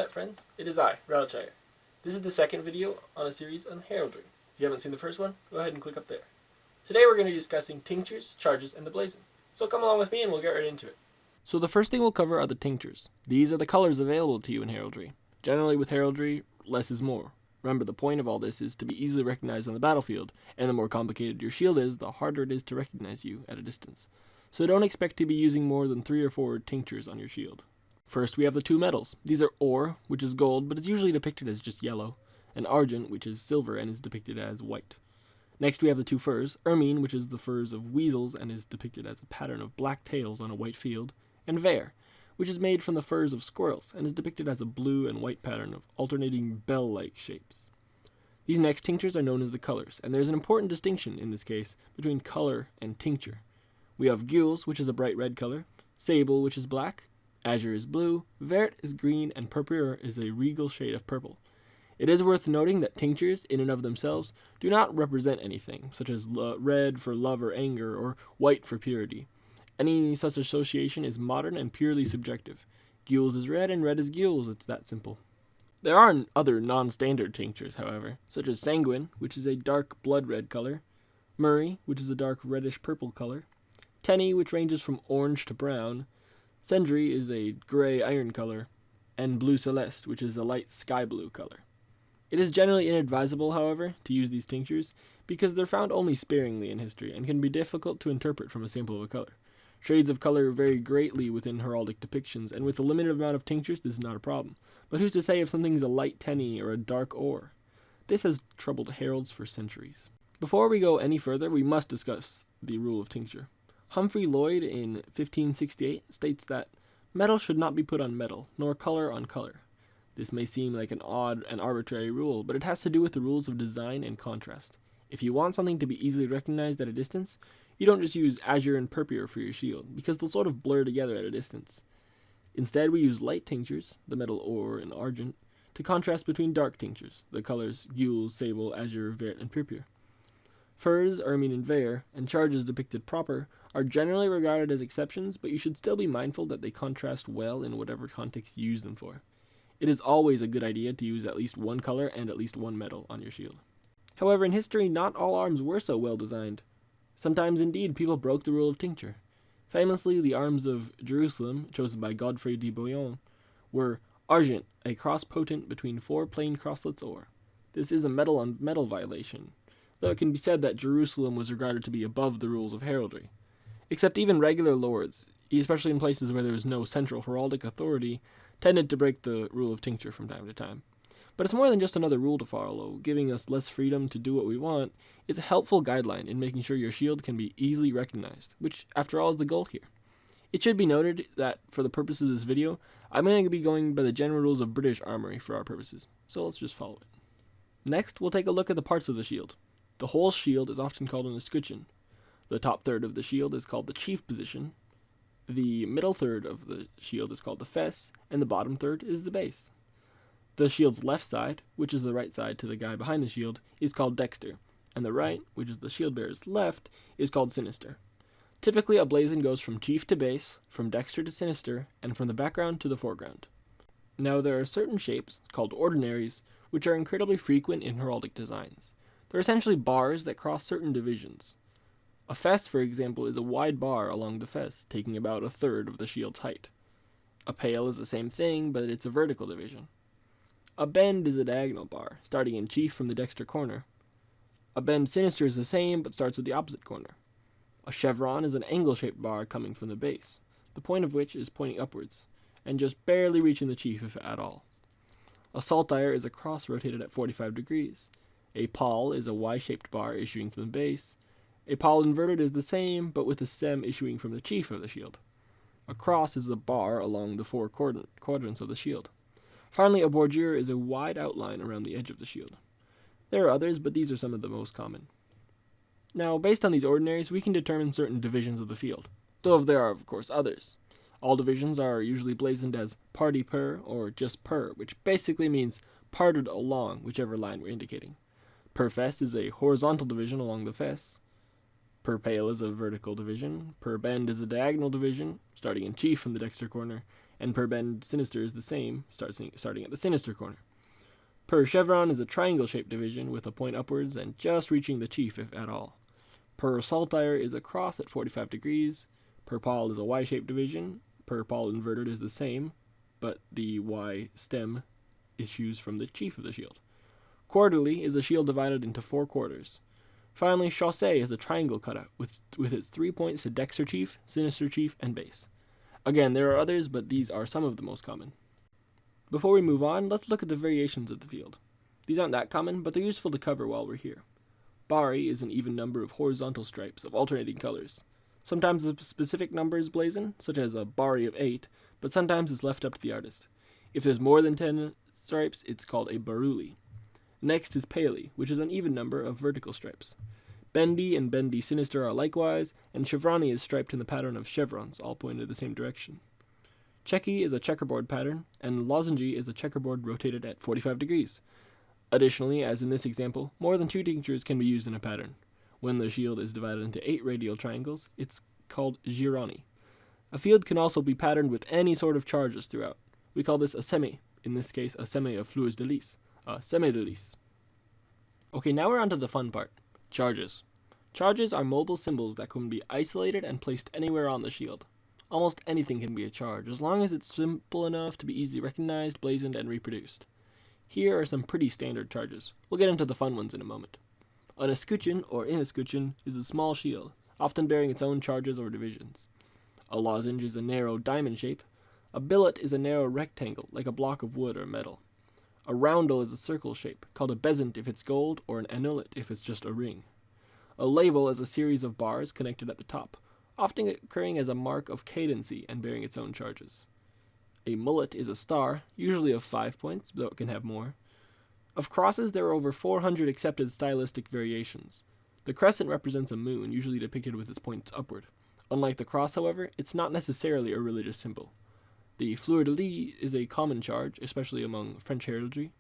met, friends. It is I, Heraldry. This is the second video on a series on heraldry. If you haven't seen the first one, go ahead and click up there. Today we're going to be discussing tinctures, charges, and the blazon. So come along with me and we'll get right into it. So the first thing we'll cover are the tinctures. These are the colors available to you in heraldry. Generally with heraldry, less is more. Remember, the point of all this is to be easily recognized on the battlefield, and the more complicated your shield is, the harder it is to recognize you at a distance. So don't expect to be using more than 3 or 4 tinctures on your shield. First, we have the 2 metals. These are ore, which is gold, but it's usually depicted as just yellow, and argent, which is silver and is depicted as white. Next, we have the 2 furs, ermine, which is the furs of weasels and is depicted as a pattern of black tails on a white field, and vair, which is made from the furs of squirrels and is depicted as a blue and white pattern of alternating bell-like shapes. These next tinctures are known as the colors, and there's an important distinction in this case between color and tincture. We have gules, which is a bright red color, sable, which is black, azure is blue, vert is green, and purpura is a regal shade of purple. It is worth noting that tinctures, in and of themselves, do not represent anything, such as red for love or anger, or white for purity. Any such association is modern and purely subjective. Gules is red and red is gules, it's that simple. There are other non-standard tinctures, however, such as sanguine, which is a dark blood red color, murrey, which is a dark reddish purple color, tenny, which ranges from orange to brown, cendry is a gray iron color, and blue celeste, which is a light sky blue color. It is generally inadvisable, however, to use these tinctures because they're found only sparingly in history and can be difficult to interpret from a sample of a color. Shades of color vary greatly within heraldic depictions, and with a limited amount of tinctures, this is not a problem. But who's to say if something's a light tenny or a dark ore? This has troubled heralds for centuries. Before we go any further, we must discuss the rule of tincture. Humphrey Lloyd in 1568 states that metal should not be put on metal, nor color on color. This may seem like an odd and arbitrary rule, but it has to do with the rules of design and contrast. If you want something to be easily recognized at a distance, you don't just use azure and purpura for your shield, because they'll sort of blur together at a distance. Instead, we use light tinctures, the metal ore and argent, to contrast between dark tinctures, the colors gules, sable, azure, vert, and purpura. Furs, ermine, and vair, and charges depicted proper, are generally regarded as exceptions, but you should still be mindful that they contrast well in whatever context you use them for. It is always a good idea to use at least one color and at least one metal on your shield. However, in history, not all arms were so well designed. Sometimes, indeed, people broke the rule of tincture. Famously, the arms of Jerusalem, chosen by Godfrey de Bouillon, were argent, a cross potent between 4 plain crosslets ore. This is a metal-on-metal violation, though it can be said that Jerusalem was regarded to be above the rules of heraldry. Except even regular lords, especially in places where there was no central heraldic authority, tended to break the rule of tincture from time to time. But it's more than just another rule to follow, giving us less freedom to do what we want. It's a helpful guideline in making sure your shield can be easily recognized, which, after all, is the goal here. It should be noted that, for the purposes of this video, I'm going to be going by the general rules of British armory for our purposes, so let's just follow it. Next, we'll take a look at the parts of the shield. The whole shield is often called an escutcheon. The top third of the shield is called the chief position, the middle third of the shield is called the fess, and the bottom third is the base. The shield's left side, which is the right side to the guy behind the shield, is called dexter, and the right, which is the shield bearer's left, is called sinister. Typically, a blazon goes from chief to base, from dexter to sinister, and from the background to the foreground. Now, there are certain shapes, called ordinaries, which are incredibly frequent in heraldic designs. They're essentially bars that cross certain divisions. A fess, for example, is a wide bar along the fess, taking about a third of the shield's height. A pale is the same thing, but it's a vertical division. A bend is a diagonal bar, starting in chief from the dexter corner. A bend sinister is the same, but starts at the opposite corner. A chevron is an angle-shaped bar coming from the base, the point of which is pointing upwards, and just barely reaching the chief if at all. A saltire is a cross rotated at 45 degrees. A pall is a Y-shaped bar issuing from the base. A pall inverted is the same, but with a stem issuing from the chief of the shield. A cross is a bar along the 4 quadrants of the shield. Finally, a bordure is a wide outline around the edge of the shield. There are others, but these are some of the most common. Now, based on these ordinaries, we can determine certain divisions of the field, though there are, of course, others. All divisions are usually blazoned as party per, or just per, which basically means parted along whichever line we're indicating. Per fess is a horizontal division along the fess. Per pale is a vertical division. Per bend is a diagonal division, starting in chief from the dexter corner. and per bend sinister is the same, starting at the sinister corner. Per chevron is a triangle-shaped division with a point upwards and just reaching the chief if at all. Per saltire is a cross at 45 degrees. Per pal is a Y-shaped division. Per pal inverted is the same, but the Y stem issues from the chief of the shield. Quarterly is a shield divided into 4 quarters. Finally, chaussee is a triangle cutout with its 3 points to dexter chief, sinister chief, and base. Again, there are others, but these are some of the most common. Before we move on, let's look at the variations of the field. These aren't that common, but they're useful to cover while we're here. Bari is an even number of horizontal stripes of alternating colors. Sometimes a specific number is blazoned, such as a bari of 8, but sometimes it's left up to the artist. If there's more than 10 stripes, it's called a baruli. Next is pali, which is an even number of vertical stripes. Bendy and bendy sinister are likewise, and chevroni is striped in the pattern of chevrons, all pointed the same direction. Checky is a checkerboard pattern, and lozengy is a checkerboard rotated at 45 degrees. Additionally, as in this example, more than 2 tinctures can be used in a pattern. When the shield is divided into 8 radial triangles, it's called gironi. A field can also be patterned with any sort of charges throughout. We call this a seme, in this case a seme of flues de lis, a seme de lis. Okay, now we're on to the fun part, charges. Charges are mobile symbols that can be isolated and placed anywhere on the shield. Almost anything can be a charge, as long as it's simple enough to be easily recognized, blazoned, and reproduced. Here are some pretty standard charges. We'll get into the fun ones in a moment. An escutcheon, or inescutcheon, is a small shield, often bearing its own charges or divisions. A lozenge is a narrow diamond shape. A billet is a narrow rectangle, like a block of wood or metal. A roundel is a circle shape, called a bezant if it's gold, or an annulette if it's just a ring. A label is a series of bars connected at the top, often occurring as a mark of cadency and bearing its own charges. A mullet is a star, usually of 5 points, though it can have more. Of crosses, there are over 400 accepted stylistic variations. The crescent represents a moon, usually depicted with its points upward. Unlike the cross, however, it's not necessarily a religious symbol. The fleur-de-lis is a common charge, especially among French heraldry.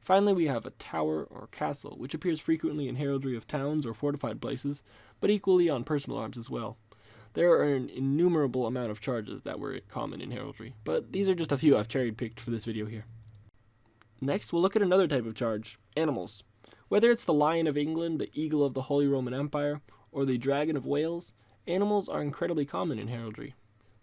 Finally, we have a tower or castle, which appears frequently in heraldry of towns or fortified places, but equally on personal arms as well. There are an innumerable amount of charges that were common in heraldry, but these are just a few I've cherry-picked for this video here. Next, we'll look at another type of charge, animals. Whether it's the Lion of England, the Eagle of the Holy Roman Empire, or the Dragon of Wales, animals are incredibly common in heraldry.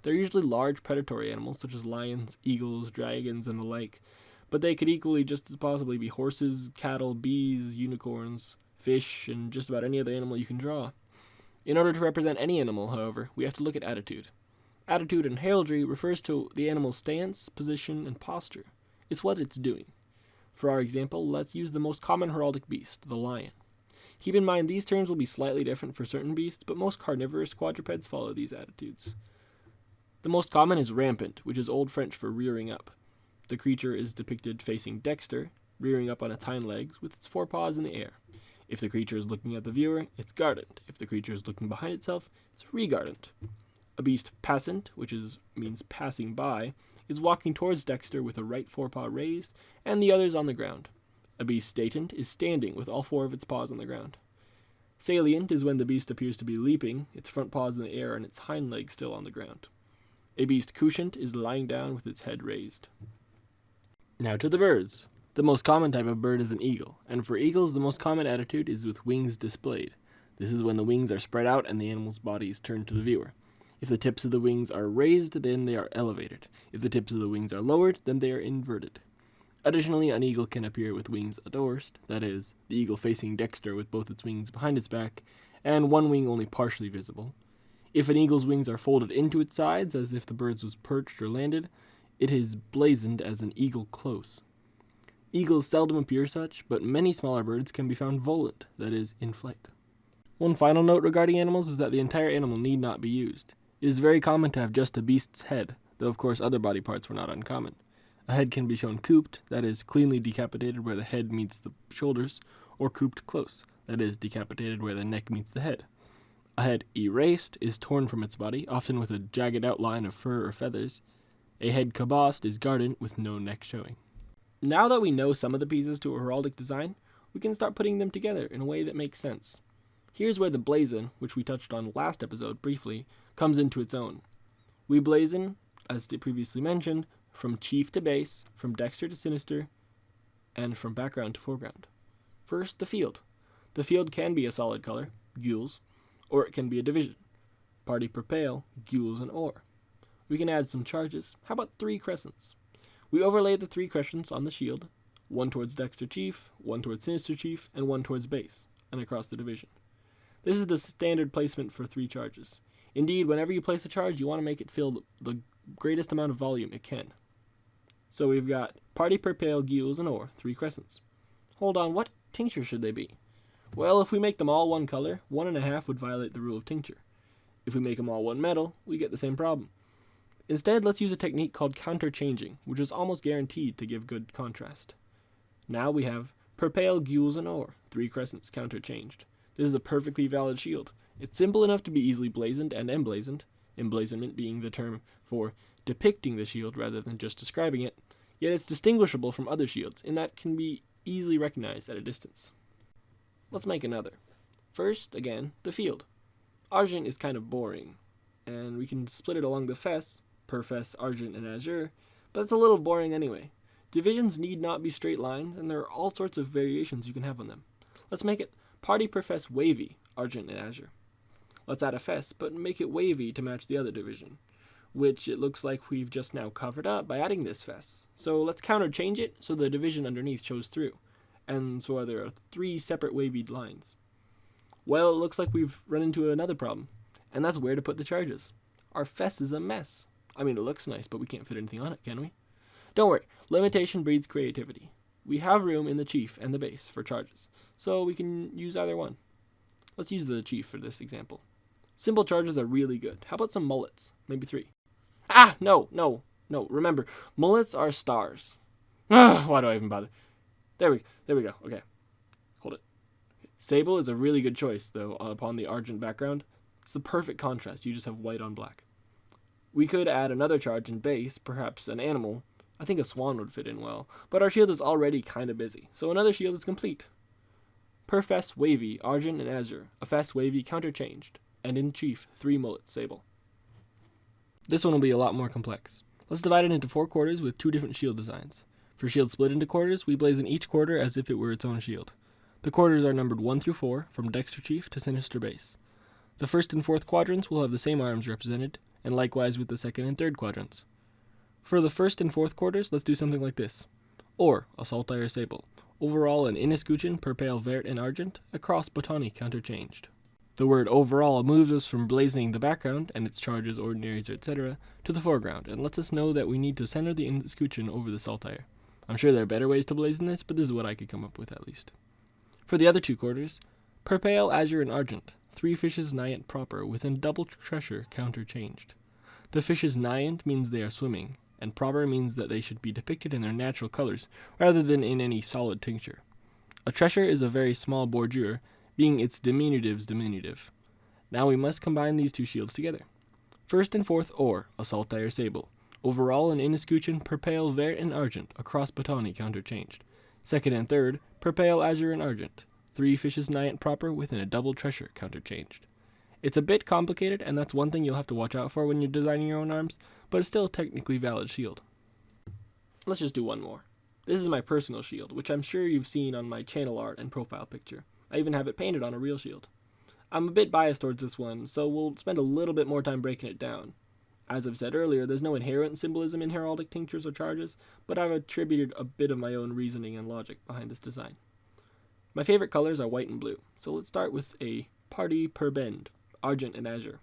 They're usually large predatory animals such as lions, eagles, dragons, and the like, but they could equally just as possibly be horses, cattle, bees, unicorns, fish, and just about any other animal you can draw. In order to represent any animal, however, we have to look at attitude. Attitude in heraldry refers to the animal's stance, position, and posture. It's what it's doing. For our example, let's use the most common heraldic beast, the lion. Keep in mind these terms will be slightly different for certain beasts, but most carnivorous quadrupeds follow these attitudes. The most common is rampant, which is Old French for rearing up. The creature is depicted facing dexter, rearing up on its hind legs with its forepaws in the air. If the creature is looking at the viewer, it's gardant. If the creature is looking behind itself, it's regardant. A beast passant, which means passing by, is walking towards dexter with a right forepaw raised and the others on the ground. A beast statant is standing with all 4 of its paws on the ground. Salient is when the beast appears to be leaping, its front paws in the air and its hind legs still on the ground. A beast couchant is lying down with its head raised. Now to the birds. The most common type of bird is an eagle, and for eagles the most common attitude is with wings displayed. This is when the wings are spread out and the animal's body is turned to the viewer. If the tips of the wings are raised, then they are elevated. If the tips of the wings are lowered, then they are inverted. Additionally, an eagle can appear with wings adorsed, that is, the eagle facing dexter with both its wings behind its back, and one wing only partially visible. If an eagle's wings are folded into its sides, as if the bird was perched or landed, it is blazoned as an eagle close. Eagles seldom appear such, but many smaller birds can be found volant, that is, in flight. One final note regarding animals is that the entire animal need not be used. It is very common to have just a beast's head, though of course other body parts were not uncommon. A head can be shown couped, that is, cleanly decapitated where the head meets the shoulders, or couped close, that is, decapitated where the neck meets the head. A head erased is torn from its body, often with a jagged outline of fur or feathers. A head cabossed is gardant with no neck showing. Now that we know some of the pieces to a heraldic design, we can start putting them together in a way that makes sense. Here's where the blazon, which we touched on last episode briefly, comes into its own. We blazon as previously mentioned, from chief to base, from dexter to sinister, and from background to foreground. First, the field. The field can be a solid color, gules, or it can be a division. Party per pale, gules and or. We can add some charges. How about 3 crescents? We overlay the 3 crescents on the shield, one towards dexter chief, one towards sinister chief, and one towards base, and across the division. This is the standard placement for 3 charges. Indeed, whenever you place a charge, you want to make it fill the greatest amount of volume it can. So we've got party per pale, gules, and or, 3 crescents. Hold on, what tincture should they be? Well, if we make them all one color, 1.5 would violate the rule of tincture. If we make them all one metal, we get the same problem. Instead, let's use a technique called counterchanging, which is almost guaranteed to give good contrast. Now we have per pale, gules, and or, 3 crescents counterchanged. This is a perfectly valid shield. It's simple enough to be easily blazoned and emblazoned, emblazonment being the term for depicting the shield rather than just describing it, yet it's distinguishable from other shields in that it can be easily recognized at a distance. Let's make another. First, again, the field. Argent is kind of boring, and we can split it along the fess, per fess, argent, and azure, but it's a little boring anyway. Divisions need not be straight lines, and there are all sorts of variations you can have on them. Let's make it party per fess wavy, argent, and azure. Let's add a fess, but make it wavy to match the other division, which it looks like we've just now covered up by adding this fess. So let's counterchange it so the division underneath shows through, and so there are 3 separate wavy lines. Well, it looks like we've run into another problem, and that's where to put the charges. Our fess is a mess. I mean, it looks nice, but we can't fit anything on it, can we? Don't worry, limitation breeds creativity. We have room in the chief and the base for charges, so we can use either one. Let's use the chief for this example. Simple charges are really good. How about some mullets? Maybe 3. No. Remember, mullets are stars. Why do I even bother? There we go. Okay. Hold it. Sable is a really good choice, though, upon the argent background. It's the perfect contrast. You just have white on black. We could add another charge in base, perhaps an animal. I think a swan would fit in well, but our shield is already kind of busy, so another shield is complete. Per fess wavy, argent, and azure. A fess wavy counterchanged. And in chief, 3 mullets sable. This one will be a lot more complex. Let's divide it into 4 quarters with 2 different shield designs. For shield split into quarters, we blazon each quarter as if it were its own shield. The quarters are numbered 1 through 4, from dexter chief to sinister base. The first and fourth quadrants will have the same arms represented, and likewise with the second and third quadrants. For the first and fourth quarters, let's do something like this. Or, a saltire sable. Overall an inescutcheon per pale vert and argent, across botany counterchanged. The word overall moves us from blazoning the background, and its charges, ordinaries, etc., to the foreground, and lets us know that we need to center the inescutcheon over the saltire. I'm sure there are better ways to blazon this, but this is what I could come up with at least. For the other 2 quarters, per pale, azure, and argent, 3 fishes niant proper, within double treasure counterchanged. The fishes niant means they are swimming, and proper means that they should be depicted in their natural colors, rather than in any solid tincture. A treasure is a very small bordure, being its diminutive's diminutive. Now we must combine these 2 shields together. First and fourth, or, a saltire sable. Overall an inescutcheon per pale vert and argent, across botany counterchanged. Second and third, per pale azure and argent. 3 fishes niant proper within a double treasure counterchanged. It's a bit complicated, and that's one thing you'll have to watch out for when you're designing your own arms, but it's still a technically valid shield. Let's just do one more. This is my personal shield, which I'm sure you've seen on my channel art and profile picture. I even have it painted on a real shield. I'm a bit biased towards this one, so we'll spend a little bit more time breaking it down. As I've said earlier, there's no inherent symbolism in heraldic tinctures or charges, but I've attributed a bit of my own reasoning and logic behind this design. My favorite colors are white and blue, so let's start with a party per bend, argent and azure.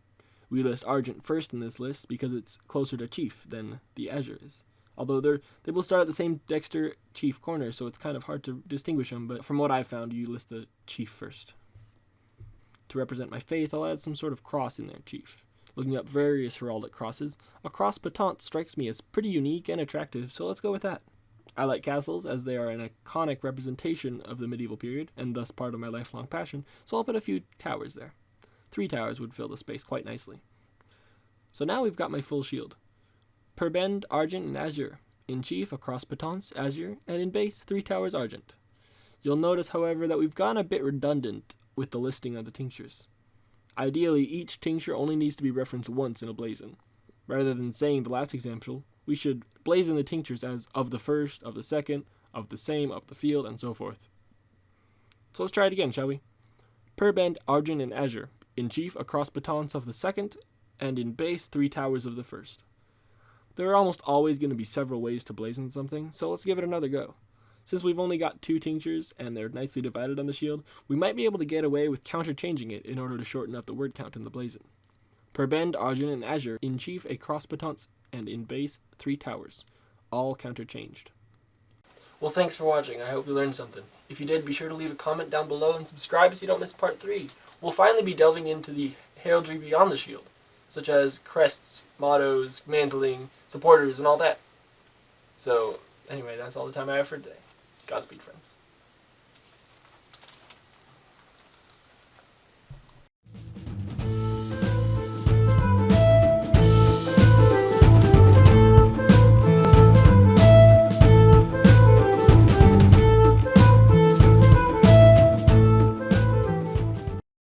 We list argent first in this list because it's closer to chief than the azure is. Although they will start at the same dexter chief corner, so it's kind of hard to distinguish them, but from what I've found, you list the chief first. To represent my faith, I'll add some sort of cross in there, chief. Looking up various heraldic crosses, a cross patent strikes me as pretty unique and attractive, so let's go with that. I like castles, as they are an iconic representation of the medieval period, and thus part of my lifelong passion, so I'll put a few towers there. 3 towers would fill the space quite nicely. So now we've got my full shield. Per bend, argent, and azure. In chief, across patents, azure, and in base, 3 towers argent. You'll notice, however, that we've gone a bit redundant with the listing of the tinctures. Ideally, each tincture only needs to be referenced once in a blazon. Rather than saying the last example, we should blazon the tinctures as of the first, of the second, of the same, of the field, and so forth. So let's try it again, shall we? Per band, argent, and azure. In chief, across batons of the second, and in base, 3 towers of the first. There are almost always going to be several ways to blazon something, so let's give it another go. Since we've only got 2 tinctures, and they're nicely divided on the shield, we might be able to get away with counterchanging it in order to shorten up the word count in the blazon. Per bend, argent, and azure, in chief, a cross batons, and in base, 3 towers. All counterchanged. Well, thanks for watching. I hope you learned something. If you did, be sure to leave a comment down below and subscribe so you don't miss part 3. We'll finally be delving into the heraldry beyond the shield, such as crests, mottos, mantling, supporters, and all that. So, anyway, that's all the time I have for today. Godspeed, friends.